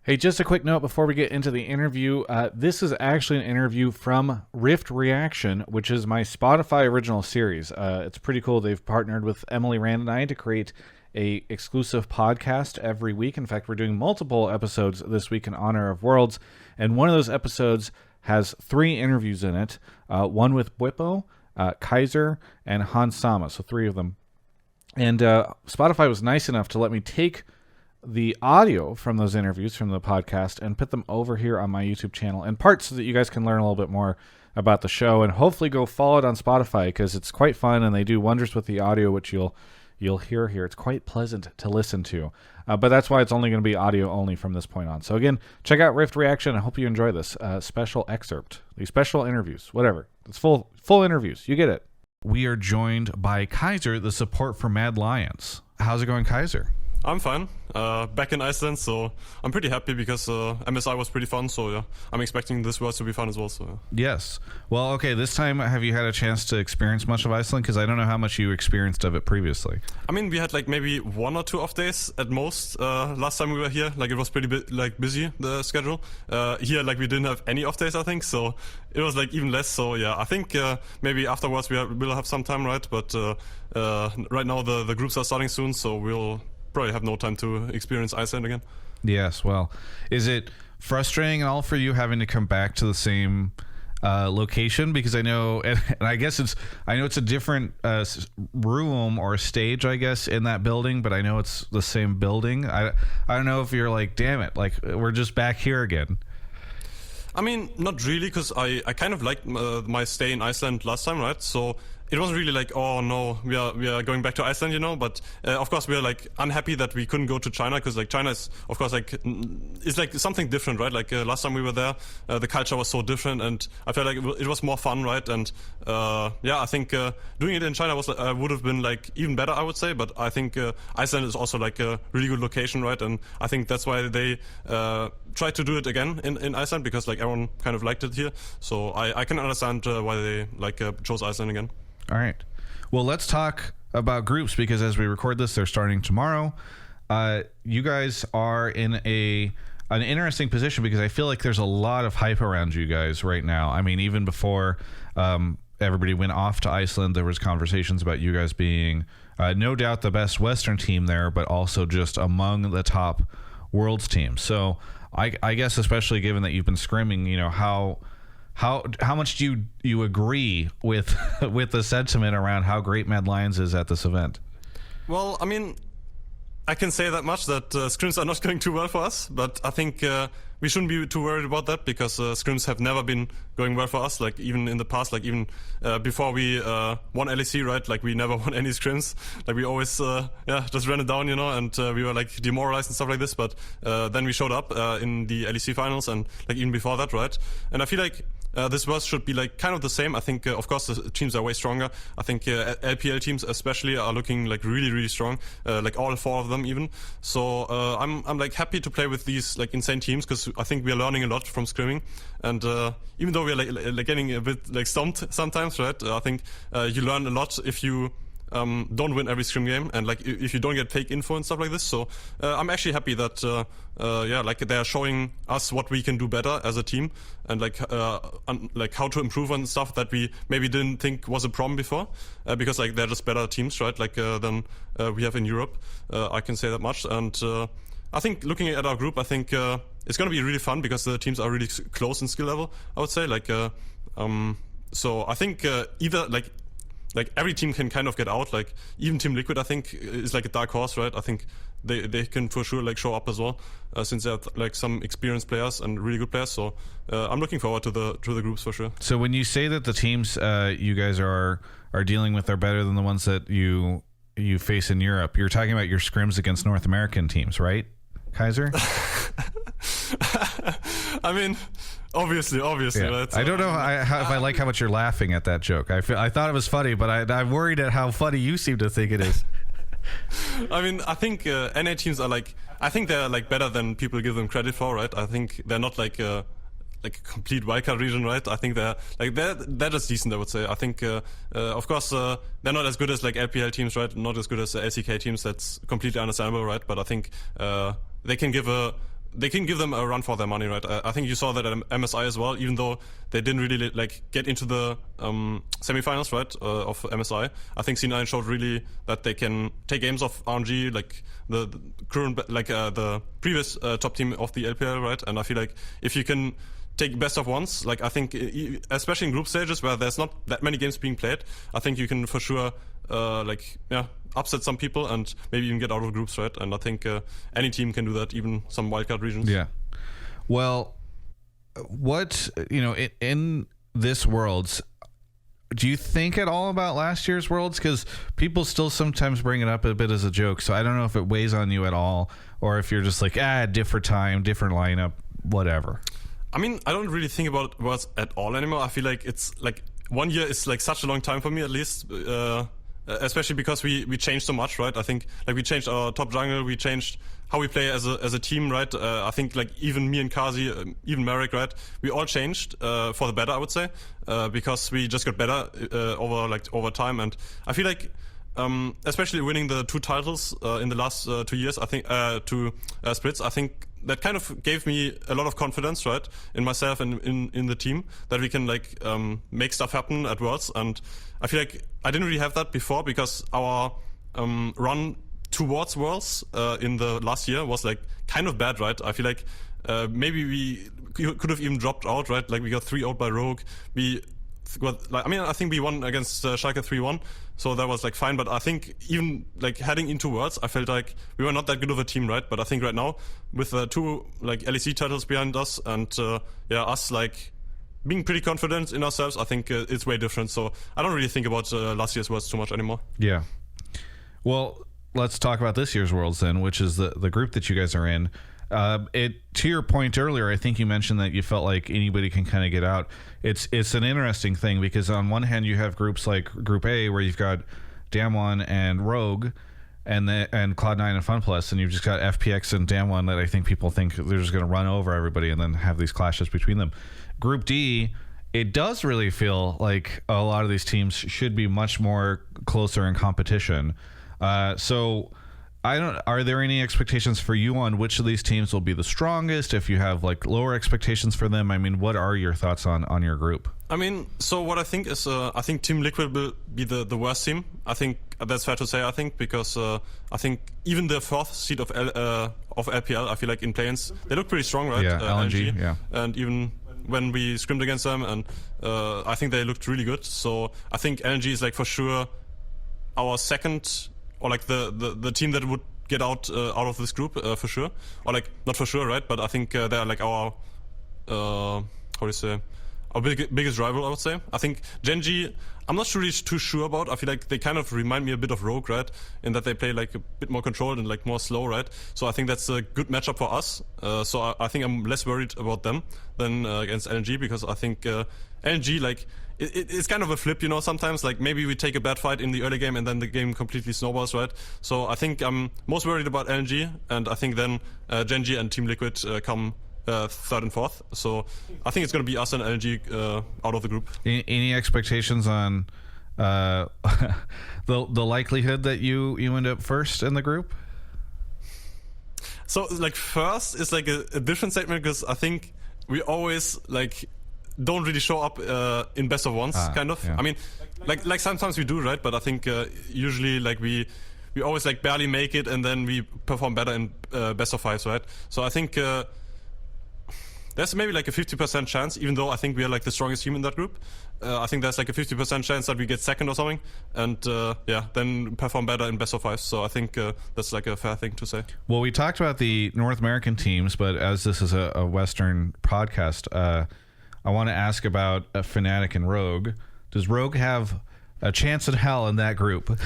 Hey, just a quick note before we get into the interview. This is actually an interview from Rift Reaction, which is my Spotify original series. It's pretty cool. They've partnered with Emily Rand and I to create a exclusive podcast every week. In fact, we're doing multiple episodes this week in honor of Worlds, and one of those episodes has 3 interviews in it. One with Bwipo, Kaiser, and Hans Sama, so 3 of them. And Spotify was nice enough to let me take the audio from those interviews from the podcast and put them over here on my YouTube channel in part so that you guys can learn a little bit more about the show, and hopefully go follow it on Spotify because it's quite fun and they do wonders with the audio, which you'll hear here. It's quite pleasant to listen to, but that's why it's only going to be audio only from this point on. So again, check out Rift Reaction. I hope you enjoy this special excerpt, these special interviews, whatever. It's full interviews. You get it. We are joined by Kaiser, the support for Mad Lions. How's it going, Kaiser? I'm fine. Back in Iceland, so I'm pretty happy because MSI was pretty fun. So yeah, I'm expecting this Worlds to be fun as well. So yeah. Yes. Well, okay. This time, have you had a chance to experience much of Iceland? Because I don't know how much you experienced of it previously. I mean, we had like maybe 1 or 2 off days at most. Last time we were here, like it was pretty busy, the schedule. Here, like we didn't have any off days, I think. So it was like even less. So yeah, I think maybe afterwards we'll have some time, right? But right now the groups are starting soon, so we'll probably have no time to experience Iceland again. Yes. Well, is it frustrating at all for you having to come back to the same location? Because I know, and I guess it's a different room or stage, I guess, in that building, but I know it's the same building. I don't know if you're like, damn it, like we're just back here again. I mean, not really, because I kind of liked my stay in Iceland last time, right? So it wasn't really like, oh no, we are going back to Iceland, you know. But of course we are like unhappy that we couldn't go to China, because like China is of course like it's like something different, right? Like last time we were there, the culture was so different, and I felt like it was more fun, right? And yeah, I think doing it in China was would have been like even better, I would say. But I think Iceland is also like a really good location, right? And I think that's why they tried to do it again in Iceland, because like everyone kind of liked it here. So I can understand why they like chose Iceland again. All right. Well, let's talk about groups, because as we record this, they're starting tomorrow. You guys are in an interesting position, because I feel like there's a lot of hype around you guys right now. I mean, even before everybody went off to Iceland, there was conversations about you guys being no doubt the best Western team there, but also just among the top Worlds teams. So I guess, especially given that you've been scrimming, you know, how much do you agree with with the sentiment around how great Mad Lions is at this event? Well, I mean, I can say that much, that scrims are not going too well for us, but I think we shouldn't be too worried about that, because scrims have never been going well for us, like even in the past, like even before we won LEC, right? Like we never won any scrims, like we always just ran it down, you know, and we were like demoralized and stuff like this, but then we showed up in the LEC finals, and like even before that, right? And I feel like this Worlds should be like kind of the same. I think, of course, the teams are way stronger. I think LPL teams especially are looking like really, really strong, like all 4 of them even. So I'm like happy to play with these like insane teams, because I think we are learning a lot from scrimming. And even though we are like getting a bit like stumped sometimes, right? I think you learn a lot if you don't win every scrim game, and like if you don't get fake info and stuff like this. So I'm actually happy that like they're showing us what we can do better as a team, and like how to improve on stuff that we maybe didn't think was a problem before, because like they're just better teams, right? Like than we have in Europe. I can say that much. And I think looking at our group, I think it's going to be really fun, because the teams are really close in skill level, I would say. Like so I think either like every team can kind of get out. Like even Team Liquid, I think, is like a dark horse, right? I think they can for sure like show up as well, since they have like some experienced players and really good players. So I'm looking forward to the groups for sure. So when you say that the teams you guys are dealing with are better than the ones that you face in Europe, you're talking about your scrims against North American teams, right, Kaiser? I mean, obviously, yeah. Right? I don't know if I like how much you're laughing at that joke. I thought it was funny, but I'm worried at how funny you seem to think it is. I mean, I think NA teams are like, I think they're like better than people give them credit for, right? I think they're not like a complete wildcard region, right? I think they're just decent, I would say. I think, of course, they're not as good as like LPL teams, right? Not as good as LCK teams. That's completely understandable, right? But I think they can give a they can give them a run for their money, right? I think you saw that at MSI as well, even though they didn't really like get into the semifinals, right, of MSI. I think C9 showed really that they can take games off RNG, like the current, like the previous top team of the LPL, right? And I feel like if you can take best of ones, like I think especially in group stages where there's not that many games being played, I think you can for sure upset some people and maybe even get out of groups, right? And I think any team can do that, even some wildcard regions. Yeah. Well, what, in this Worlds, do you think at all about last year's Worlds? Because people still sometimes bring it up a bit as a joke, so I don't know if it weighs on you at all, or if you're just like, different time, different lineup, whatever. I mean, I don't really think about Worlds at all anymore. I feel like it's like 1 year is like such a long time for me, at least. Especially because we changed so much, right? I think like we changed our top jungle, we changed how we play as a team, right? I think like even me and Kazi, even Merrick, right? We all changed for the better, I would say, because we just got better over time. And I feel like especially winning the 2 titles in the last 2 years, I think 2 splits, I think that kind of gave me a lot of confidence, right, in myself and in the team, that we can like make stuff happen at Worlds. And I feel like I didn't really have that before, because our run towards Worlds in the last year was like kind of bad, right? I feel like maybe we could have even dropped out, right? Like we got 3-0 by Rogue. I think we won against Schalke 3-1, so that was like fine. But I think even like heading into Worlds, I felt like we were not that good of a team, right? But I think right now with 2 like LEC titles behind us and us like being pretty confident in ourselves, I think it's way different. So I don't really think about last year's Worlds too much anymore. Yeah. Well, let's talk about this year's Worlds then, which is the group that you guys are in. To your point earlier, I think you mentioned that you felt like anybody can kind of get out. It's an interesting thing, because on one hand you have groups like Group A, where you've got Damwon and Rogue, and Cloud9 and FunPlus, and you've just got FPX and Damwon that I think people think they're just going to run over everybody and then have these clashes between them. Group D, it does really feel like a lot of these teams should be much more closer in competition. So are there any expectations for you on which of these teams will be the strongest? If you have like lower expectations for them, I mean, what are your thoughts on your group? I mean, so what I think is, I think Team Liquid will be the worst team. I think that's fair to say. I think because I think even the 4th seed of LPL, I feel like in play-ins they look pretty strong, right? Yeah, LNG, yeah. And even when we scrimmed against them, and I think they looked really good. So I think LNG is like for sure our second, or like the team that would get out of this group for sure, or like not for sure, right? But I think they're like our how do you say, our biggest rival, I would say. I think Gen.G, I'm not really too sure about. I feel like they kind of remind me a bit of Rogue, right? In that they play like a bit more controlled and like more slow, right? So I think that's a good matchup for us. So I think I'm less worried about them than against LNG, because I think LNG, like, it's kind of a flip, sometimes. Like, maybe we take a bad fight in the early game and then the game completely snowballs, right? So I think I'm most worried about LNG, and I think then Gen.G and Team Liquid come 3rd and 4th. So I think it's going to be us and LNG out of the group. Any expectations on the likelihood that you end up first in the group? So like first is like a different statement, because I think we always like don't really show up in best of ones, kind of. Yeah. I mean, like sometimes we do, right? But I think usually like we always like barely make it, and then we perform better in best of 5s, right? So I think there's maybe like a 50% chance, even though I think we are like the strongest team in that group. I think there's like a 50% chance that we get second or something, and then perform better in best of 5s. So I think that's like a fair thing to say. Well, we talked about the North American teams, but as this is a Western podcast, I want to ask about Fnatic and Rogue. Does Rogue have a chance in hell in that group?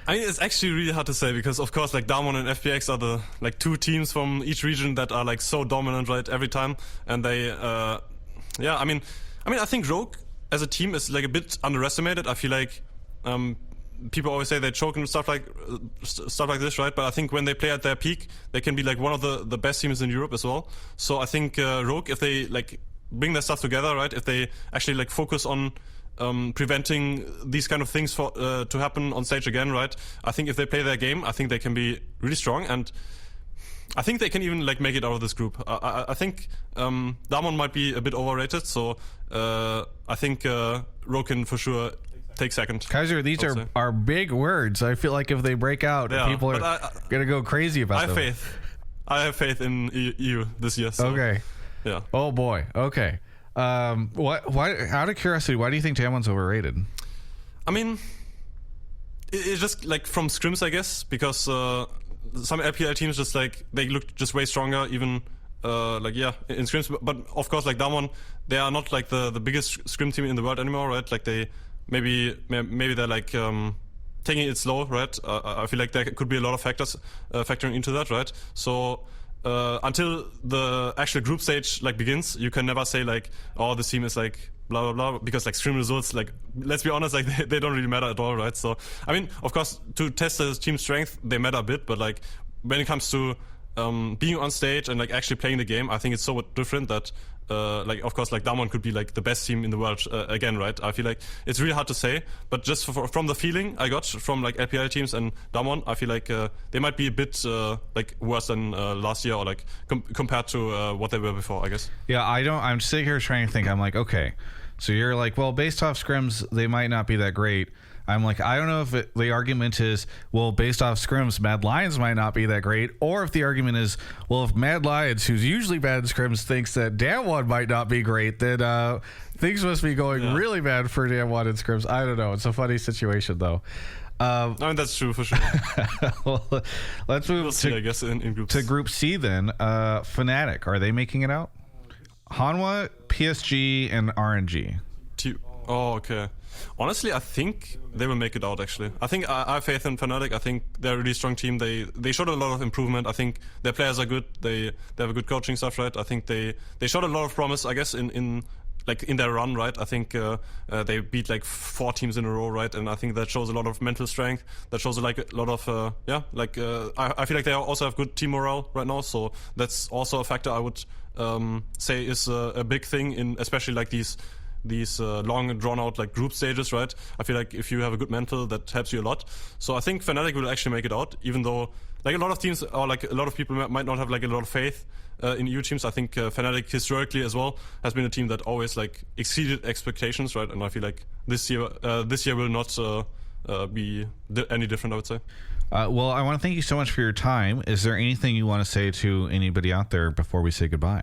I mean, it's actually really hard to say, because of course like Damwon and FPX are the like 2 teams from each region that are like so dominant, right, every time. And they I mean I think Rogue as a team is like a bit underestimated. I feel like people always say they choke and stuff like this, right? But I think when they play at their peak, they can be like one of the best teams in Europe as well. So I think Rogue, if they like bring their stuff together, right, if they actually like focus on preventing these kind of things to happen on stage again, right? I think if they play their game, I think they can be really strong. And I think they can even like make it out of this group. I think Damon might be a bit overrated, so I think Ro can for sure take second. Kaiser, these are big words. I feel like if they break out, people are gonna go crazy about them. I have faith in you this year. So, okay. Yeah. Oh boy. Okay. Why? Out of curiosity, why do you think Damon's overrated? I mean, it's just like from scrims, I guess, because some LPL teams just like they look just way stronger, even in scrims. But of course, like Damon, they are not like the biggest scrim team in the world anymore, right? Like they maybe they're like taking it slow, right? I feel like there could be a lot of factors factoring into that, right? So until the actual group stage like begins, you can never say like, oh, this team is like blah blah blah, because like scrim results, like let's be honest, like they don't really matter at all, right? So I mean, of course, to test the team strength, they matter a bit, but like when it comes to being on stage and like actually playing the game, I think it's so different that like of course like Damon could be like the best team in the world again, right? I feel like it's really hard to say, but just from the feeling I got from like LPL teams and Damon, I feel like they might be a bit like worse than last year, or like compared to what they were before, I guess. Yeah, I'm sitting here trying to think. I'm like, okay, so you're like, well, based off scrims, they might not be that great. I'm like, I don't know if the argument is, well, based off scrims, Mad Lions might not be that great, or if the argument is, well, if Mad Lions, who's usually bad in scrims, thinks that Damwon might not be great, then things must be going really bad for Damwon in scrims. I don't know. It's a funny situation, though. I mean, that's true for sure. Well, let's move I guess, in groups. to Group C then. Fnatic, are they making it out? Hanwha, PSG, and RNG. Oh, okay. Honestly, I think they will make it out, actually. I think I have faith in Fnatic. I think they're a really strong team. They showed a lot of improvement. I think their players are good. They have a good coaching staff, right? I think they showed a lot of promise, I guess, in their run, right? I think they beat like 4 teams in a row, right? And I think that shows a lot of mental strength. That shows like a lot of I feel like they also have good team morale right now. So that's also a factor I would say is a big thing in especially like these long and drawn out like group stages, right? I feel like if you have a good mental, that helps you a lot. So I think Fnatic will actually make it out, even though like a lot of teams or like a lot of people might not have like a lot of faith in EU teams. I think Fnatic historically as well has been a team that always like exceeded expectations, right? And I feel like this year will not be any different, I would say. Well, I want to thank you so much for your time. Is there anything you want to say to anybody out there before we say goodbye?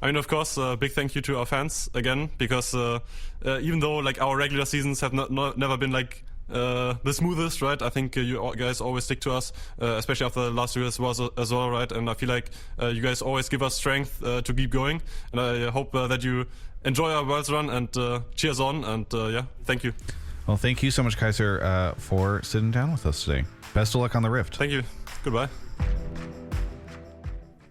I mean, of course, big thank you to our fans again, because even though like our regular seasons have never been like the smoothest, right? I think you guys always stick to us, especially after the last year as well, right? And I feel like you guys always give us strength to keep going, and I hope that you enjoy our Worlds run and cheers on, and thank you. Well, thank you so much, Kaiser, for sitting down with us today. Best of luck on the Rift. Thank you. Goodbye.